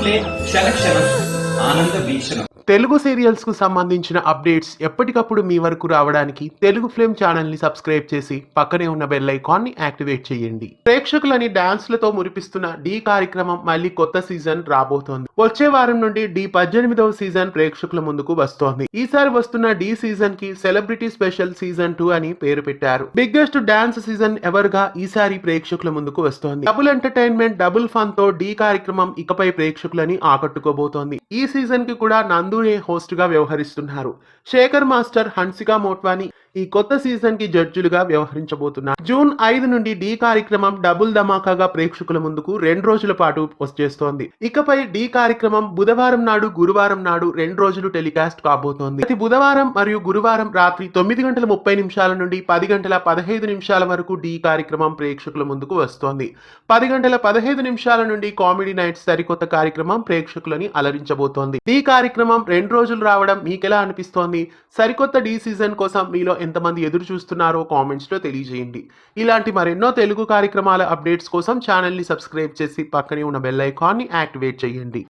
Flame క్షణక్షణం ఆనంద వీక్షణం. Telugu serials కు సంబంధించిన అప్డేట్స్ ఎప్పటికప్పుడు మీ వరకు రావడానికి తెలుగు ఫిల్మ్ ఛానల్ ని సబ్స్క్రైబ్ చేసి పక్కనే ఉన్న బెల్ ఐకాన్ ని యాక్టివేట్ చేయండి. ప్రేక్షకులని డాన్స్ లతో మురిపిస్తున్న డి కార్యక్రమం మళ్ళీ కొత్త సీజన్ రాబోతోంది. వచ్చే వారం నుండి డి 18వ సీజన్ ప్రేక్షకుల ముందుకు వస్తోంది. ఈసారి వస్తున్న డి సీజన్ కి సెలబ్రిటీ స్పెషల్ సీజన్ 2 అని పేరు పెట్టారు. బిగ్గెస్ట్ డాన్స్ సీజన్ ఎవర్ గా ఈసారి ప్రేక్షకుల ముందుకు వస్తోంది. డబుల్ ఎంటర్టైన్మెంట్ డబుల్ ఫన్ తో డి కార్యక్రమం ఇకపై ప్రేక్షకులని ఆకట్టుకోబోతోంది. ఈ సీజన్ కి కూడా నందు హోస్ట్ గా వ్యవహరిస్తున్నారు. శేఖర్ మాస్టర్, హన్సికా మోట్వాని ఈ కొత్త సీజన్ కి జడ్జిలుగా వ్యవహరించబోతున్నారు. జూన్ 5 నుండి డి కార్యక్రమం డబుల్ ధమాకాగా ప్రేక్షకుల ముందుకు 2 రోజుల పాటు వచ్చేస్తోంది. ఇకపై డి కార్యక్రమం బుధవారం నాడు, గురువారం నాడు 2 రోజులు టెలికాస్ట్ కాబోతోంది. ప్రతి బుధవారం మరియు గురువారం రాత్రి 9:30 నుండి 10:15 వరకు డి కార్యక్రమం ప్రేక్షకుల ముందుకు వస్తోంది. 10:15 నుండి కామెడీ నైట్ సరికొత్త కార్యక్రమం ప్రేక్షకులని అలరించబోతోంది. డి కార్యక్రమం 2 రోజులు రావడం మీకెలా అనిపిస్తోంది? సరికొత్త డి సీజన్ కోసం మీలో ఎంతమంది ఎదురు చూస్తున్నారో కామెంట్స్ లో తెలియజేయండి. ఇలాంటి మరెన్నో తెలుగు కార్యక్రమాల అప్డేట్స్ కోసం ఛానల్ ని సబ్స్క్రైబ్ చేసి పక్కనే ఉన్న బెల్ ఐకాన్ ని యాక్టివేట్ చేయండి.